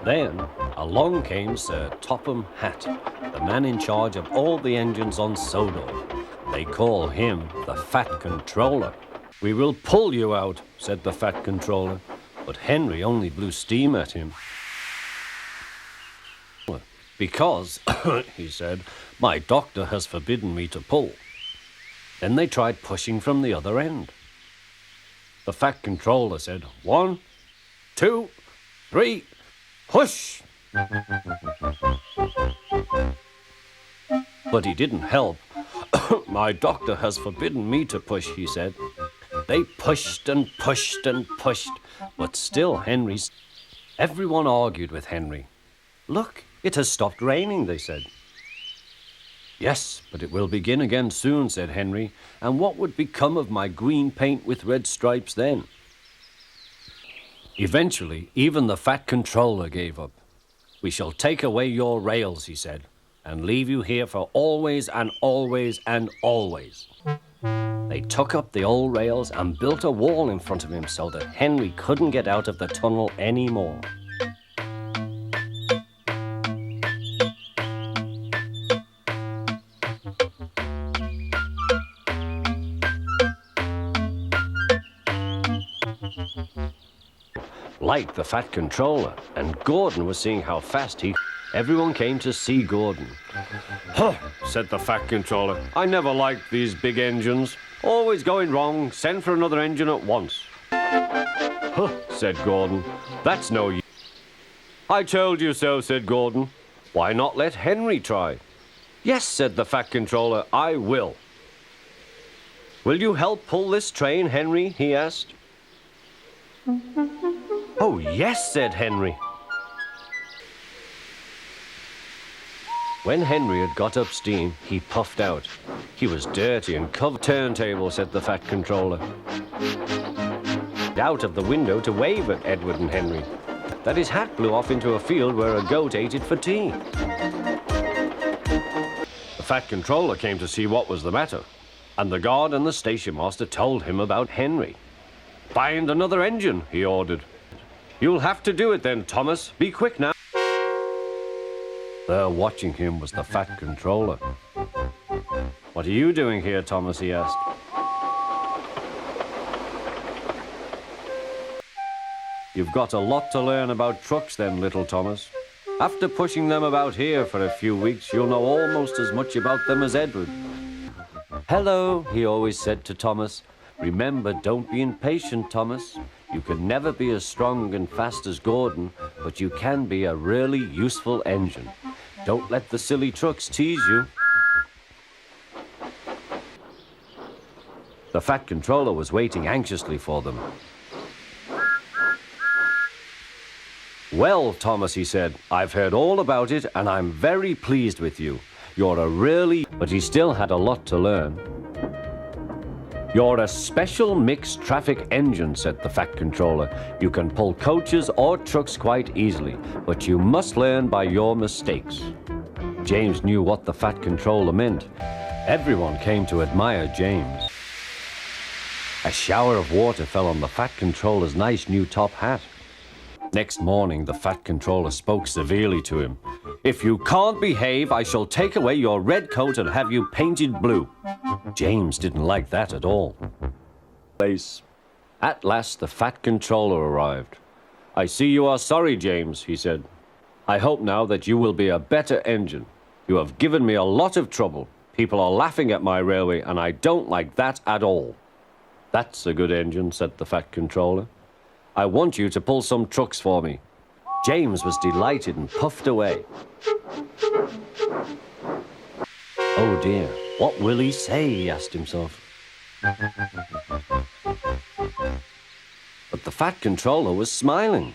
Then along came Sir Topham Hatt, the man in charge of all the engines on Sodor. They call him the Fat Controller. "We will pull you out," said the Fat Controller, but Henry only blew steam at him. "Because," he said, "my doctor has forbidden me to pull." Then they tried pushing from the other end. The Fat Controller said, "1, 2, 3, push!" But he didn't help. "My doctor has forbidden me to push," he said. They pushed and pushed and pushed, but still Everyone argued with Henry. "Look, it has stopped raining," they said. "Yes, but it will begin again soon," said Henry, "and what would become of my green paint with red stripes then?" Eventually, even the Fat Controller gave up. "We shall take away your rails," he said, "and leave you here for always and always and always." They took up the old rails and built a wall in front of him so that Henry couldn't get out of the tunnel anymore. Like the Fat Controller, and Gordon was seeing how fast Everyone came to see Gordon. "Huh," said the Fat Controller. "I never liked these big engines. Always going wrong. Send for another engine at once." "Huh," said Gordon. "That's no use." "I told you so," said Gordon. "Why not let Henry try?" "Yes," said the Fat Controller, "I will." "Will you help pull this train, Henry?" he asked. "Oh, yes," said Henry. When Henry had got up steam, he puffed out. He was dirty and covered. "Turntable," said the Fat Controller. Out of the window to wave at Edward and Henry. That his hat blew off into a field where a goat ate it for tea. The Fat Controller came to see what was the matter, and the guard and the station master told him about Henry. "Find another engine," he ordered. "You'll have to do it then, Thomas. Be quick now." There watching him was the Fat Controller. "What are you doing here, Thomas?" he asked. "You've got a lot to learn about trucks then, little Thomas. After pushing them about here for a few weeks, you'll know almost as much about them as Edward." "Hello," he always said to Thomas. "Remember, don't be impatient, Thomas. You can never be as strong and fast as Gordon, but you can be a really useful engine. Don't let the silly trucks tease you." The Fat Controller was waiting anxiously for them. "Well, Thomas," he said, "I've heard all about it, and I'm very pleased with you. You're a really..." But he still had a lot to learn. "You're a special mixed traffic engine," said the Fat Controller. "You can pull coaches or trucks quite easily, but you must learn by your mistakes." James knew what the Fat Controller meant. Everyone came to admire James. A shower of water fell on the Fat Controller's nice new top hat. Next morning, the Fat Controller spoke severely to him. "If you can't behave, I shall take away your red coat and have you painted blue." James didn't like that at all. At last, the Fat Controller arrived. "I see you are sorry, James," he said. "I hope now that you will be a better engine. You have given me a lot of trouble. People are laughing at my railway, and I don't like that at all." "That's a good engine," said the Fat Controller. "I want you to pull some trucks for me." James was delighted and puffed away. "Oh dear, what will he say?" he asked himself. But the Fat Controller was smiling.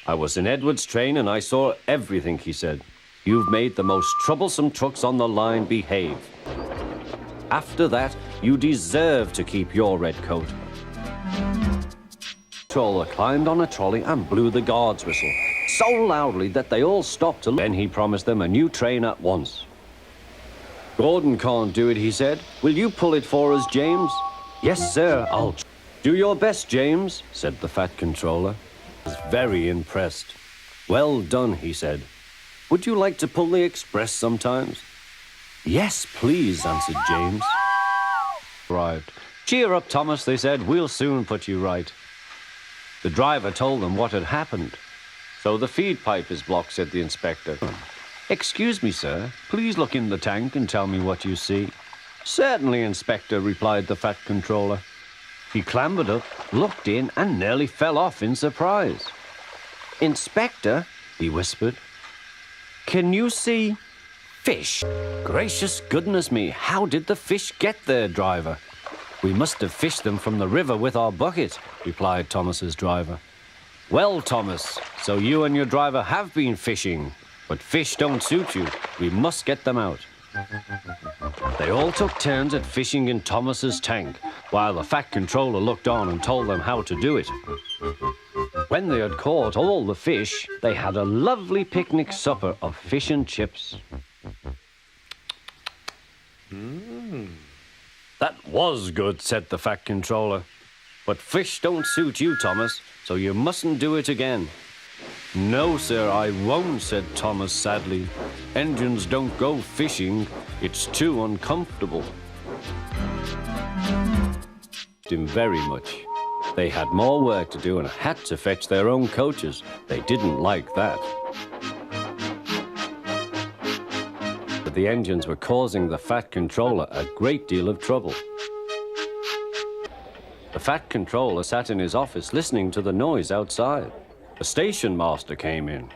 "I was in Edward's train and I saw everything," he said. "You've made the most troublesome trucks on the line behave. After that, you deserve to keep your red coat." The Controller climbed on a trolley and blew the guard's whistle so loudly that they all stopped to look. Then he promised them a new train at once. "Gordon can't do it," he said. "Will you pull it for us, James?" "Yes, sir, I'll do your best, James," said the Fat Controller. He was very impressed. Well done, he said. Would you like to pull the express sometimes? Yes, please, answered James. Arrived. Cheer up, Thomas, they said. We'll soon put you right. The driver told them what had happened. So the feed pipe is blocked, said the inspector. Excuse me, sir. Please look in the tank and tell me what you see. Certainly, Inspector, replied the Fat Controller. He clambered up, looked in, and nearly fell off in surprise. Inspector, he whispered, can you see fish? Gracious goodness me, how did the fish get there, driver? We must have fished them from the river with our bucket, replied Thomas's driver. Well, Thomas, so you and your driver have been fishing, but fish don't suit you. We must get them out. They all took turns at fishing in Thomas's tank, while the Fat Controller looked on and told them how to do it. When they had caught all the fish, they had a lovely picnic supper of fish and chips. That was good, said the Fat Controller. But fish don't suit you, Thomas, so you mustn't do it again. No, sir, I won't, said Thomas sadly. Engines don't go fishing. It's too uncomfortable. Him very much. They had more work to do and had to fetch their own coaches. They didn't like that. But the engines were causing the Fat Controller a great deal of trouble. The Fat Controller sat in his office listening to the noise outside. The station master came in.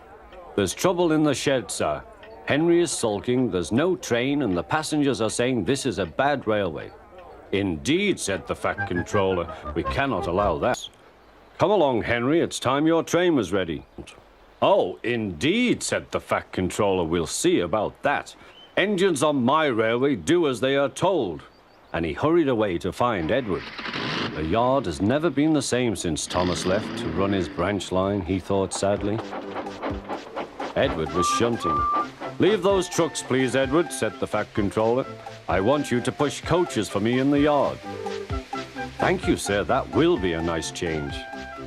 There's trouble in the shed, sir. Henry is sulking, there's no train, and the passengers are saying this is a bad railway. Indeed, said the Fat Controller, we cannot allow that. Come along, Henry, it's time your train was ready. Oh, indeed, said the Fat Controller, we'll see about that. Engines on my railway do as they are told. And he hurried away to find Edward. The yard has never been the same since Thomas left to run his branch line, he thought sadly. Edward was shunting. Leave those trucks, please, Edward, said the Fat Controller. I want you to push coaches for me in the yard. Thank you, sir, that will be a nice change.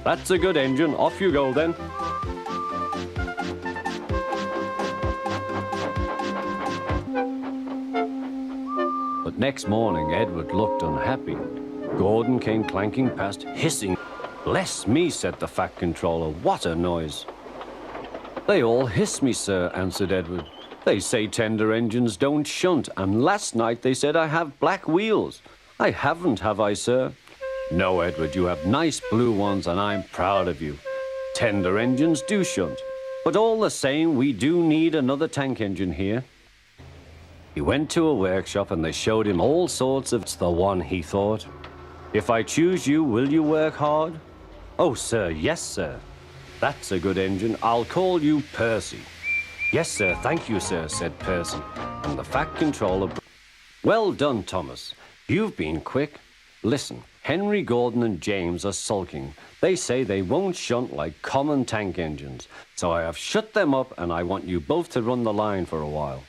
That's a good engine, off you go then. But next morning, Edward looked unhappy. Gordon came clanking past, hissing. Bless me, said the Fat Controller, what a noise. They all hiss me, sir, answered Edward. They say tender engines don't shunt, and last night they said I have black wheels. I haven't, have I, sir? No, Edward, you have nice blue ones, and I'm proud of you. Tender engines do shunt, but all the same, we do need another tank engine here. He went to a workshop, and they showed him all sorts of... It's the one, he thought. If I choose you, will you work hard? Oh, sir, yes, sir. That's a good engine. I'll call you Percy. Yes, sir, thank you, sir, said Percy. And the Fat Controller... Well done, Thomas. You've been quick. Listen, Henry, Gordon, and James are sulking. They say they won't shunt like common tank engines. So I have shut them up, and I want you both to run the line for a while.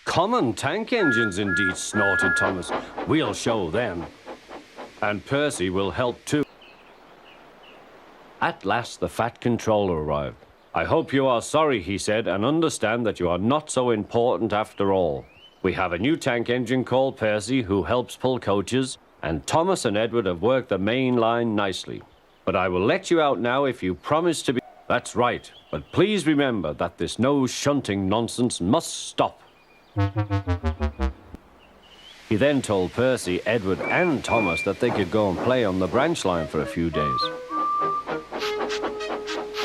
Common tank engines, indeed, snorted Thomas. We'll show them. And Percy will help too. At last, the Fat Controller arrived. I hope you are sorry, he said, and understand that you are not so important after all. We have a new tank engine called Percy who helps pull coaches, and Thomas and Edward have worked the main line nicely. But I will let you out now if you promise to be... That's right, but please remember that this no shunting nonsense must stop. He then told Percy, Edward, and Thomas that they could go and play on the branch line for a few days.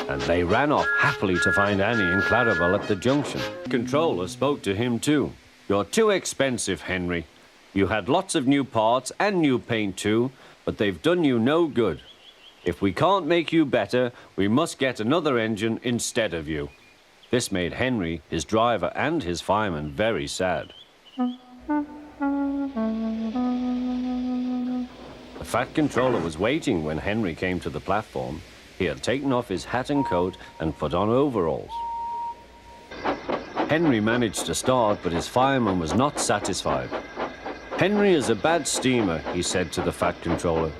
And they ran off happily to find Annie and Clarabelle at the junction. The controller spoke to him too. You're too expensive, Henry. You had lots of new parts and new paint too, but they've done you no good. If we can't make you better, we must get another engine instead of you. This made Henry, his driver, and his fireman very sad. The Fat Controller was waiting when Henry came to the platform. He had taken off his hat and coat and put on overalls. Henry managed to start, but his fireman was not satisfied. Henry is a bad steamer, he said to the Fat Controller.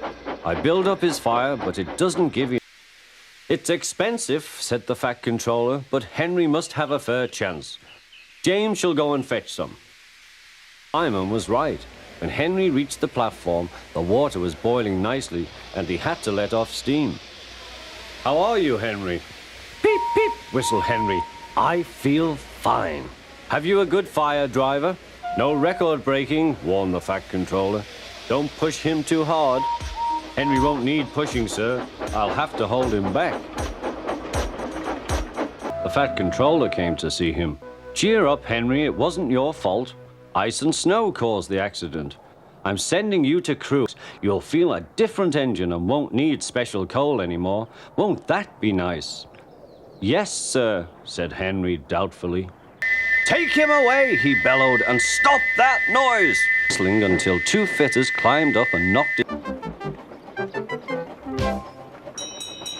I build up his fire, but it doesn't give him... It's expensive, said the Fat Controller, but Henry must have a fair chance. James shall go and fetch some. Simon was right. When Henry reached the platform, the water was boiling nicely, and he had to let off steam. How are you, Henry? Peep, peep, whistled Henry. I feel fine. Have you a good fire, driver? No record breaking, warned the Fat Controller. Don't push him too hard. Henry won't need pushing, sir. I'll have to hold him back. The Fat Controller came to see him. Cheer up, Henry, it wasn't your fault. Ice and snow caused the accident. I'm sending you to cruise. You'll feel a different engine and won't need special coal anymore. Won't that be nice? Yes, sir, said Henry doubtfully. Take him away, he bellowed, and stop that noise! Whistling until two fitters climbed up and knocked it.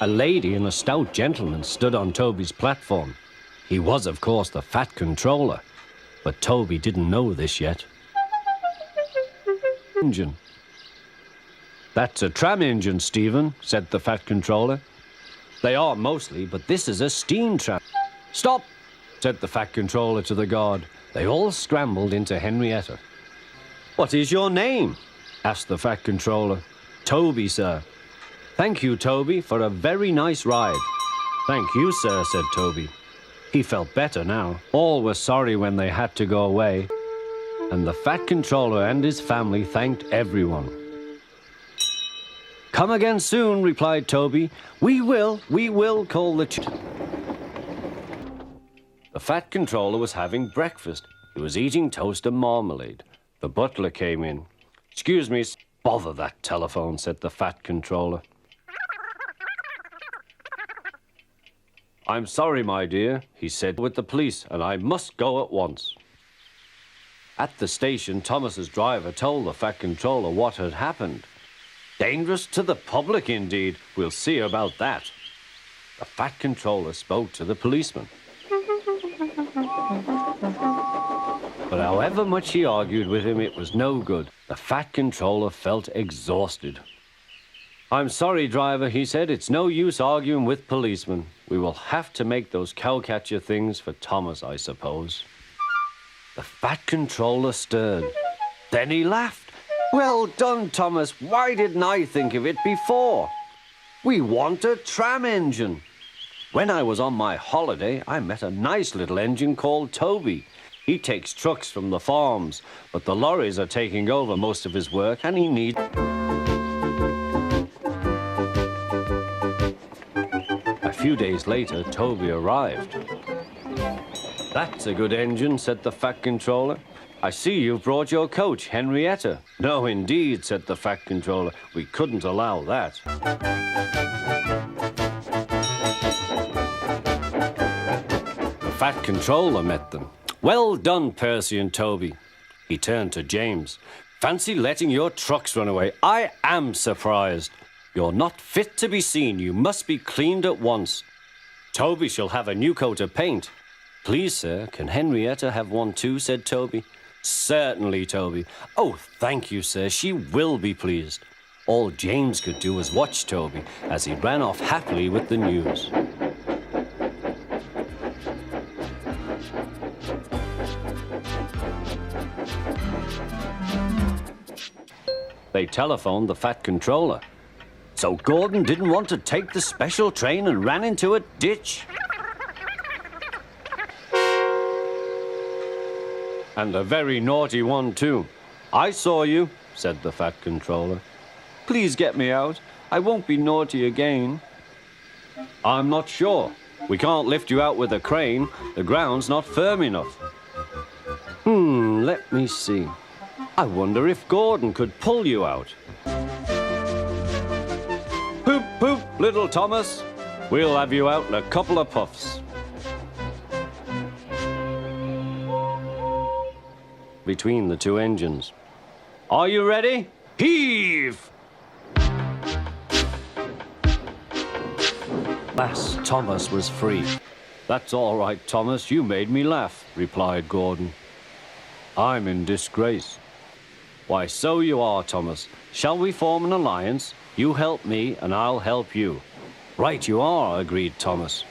A lady and a stout gentleman stood on Toby's platform. He was, of course, the Fat Controller, but Toby didn't know this yet. Engine. That's a tram engine, Stephen, said the Fat Controller. They are mostly, but this is a steam tram. Stop, said the Fat Controller to the guard. They all scrambled into Henrietta. What is your name? Asked the Fat Controller. Toby, sir. Thank you, Toby, for a very nice ride. Thank you, sir, said Toby. He felt better now. All were sorry when they had to go away, and the Fat Controller and his family thanked everyone. Come again soon, replied Toby. We will, called the The Fat Controller was having breakfast. He was eating toast and marmalade. The butler came in. Excuse me, bother that telephone, said the Fat Controller. I'm sorry, my dear, he said, with the police, and I must go at once. At the station, Thomas's driver told the Fat Controller what had happened. Dangerous to the public, indeed. We'll see about that. The Fat Controller spoke to the policeman. But however much he argued with him, it was no good. The Fat Controller felt exhausted. I'm sorry, driver, he said. It's no use arguing with policemen. We will have to make those cowcatcher things for Thomas, I suppose. The Fat Controller stirred. Then he laughed. Well done, Thomas. Why didn't I think of it before? We want a tram engine. When I was on my holiday, I met a nice little engine called Toby. He takes trucks from the farms, but the lorries are taking over most of his work, and he needs... A few days later, Toby arrived. That's a good engine, said the Fat Controller. I see you've brought your coach, Henrietta. No, indeed, said the Fat Controller. We couldn't allow that. The Fat Controller met them. Well done, Percy and Toby. He turned to James. Fancy letting your trucks run away. I am surprised. You're not fit to be seen. You must be cleaned at once. Toby shall have a new coat of paint. Please, sir, can Henrietta have one too, said Toby. Certainly, Toby. Oh, thank you, sir. She will be pleased. All James could do was watch Toby as he ran off happily with the news. They telephoned the Fat Controller. So Gordon didn't want to take the special train and ran into a ditch. And a very naughty one, too. I saw you, said the Fat Controller. Please get me out. I won't be naughty again. I'm not sure. We can't lift you out with a crane. The ground's not firm enough. Let me see. I wonder if Gordon could pull you out. Poop, poop, little Thomas. We'll have you out in a couple of puffs. Between the two engines. Are you ready? Heave! Last, Thomas was free. That's all right, Thomas. You made me laugh, replied Gordon. I'm in disgrace. Why, so you are, Thomas. Shall we form an alliance? You help me, and I'll help you. Right you are, agreed Thomas.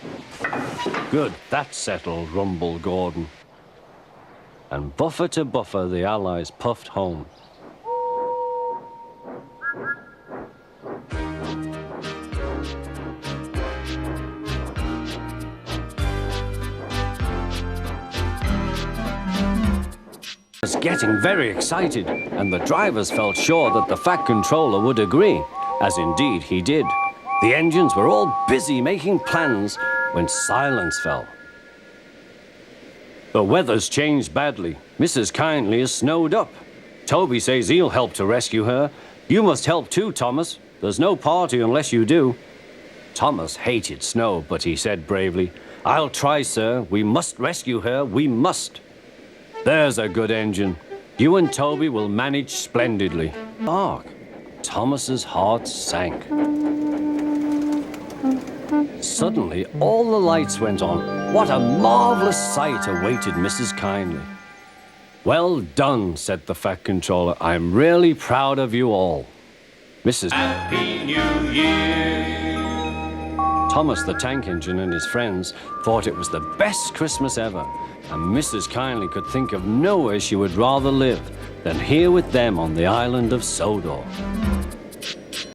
Good, that's settled, rumbled Gordon. And buffer to buffer, the Allies puffed home. Was getting very excited, and the drivers felt sure that the Fat Controller would agree, as indeed he did. The engines were all busy making plans when silence fell. The weather's changed badly. Mrs. Kindly is snowed up. Toby says he'll help to rescue her. You must help too, Thomas. There's no party unless you do. Thomas hated snow, but he said bravely, I'll try, sir. We must rescue her. We must. There's a good engine. You and Toby will manage splendidly. Hark! Thomas's heart sank. Suddenly, all the lights went on. What a marvelous sight awaited Mrs. Kindly. Well done, said the Fat Controller. I'm really proud of you all. Mrs. Happy New Year! Thomas the Tank Engine and his friends thought it was the best Christmas ever, and Mrs. Kindly could think of nowhere she would rather live than here with them on the island of Sodor.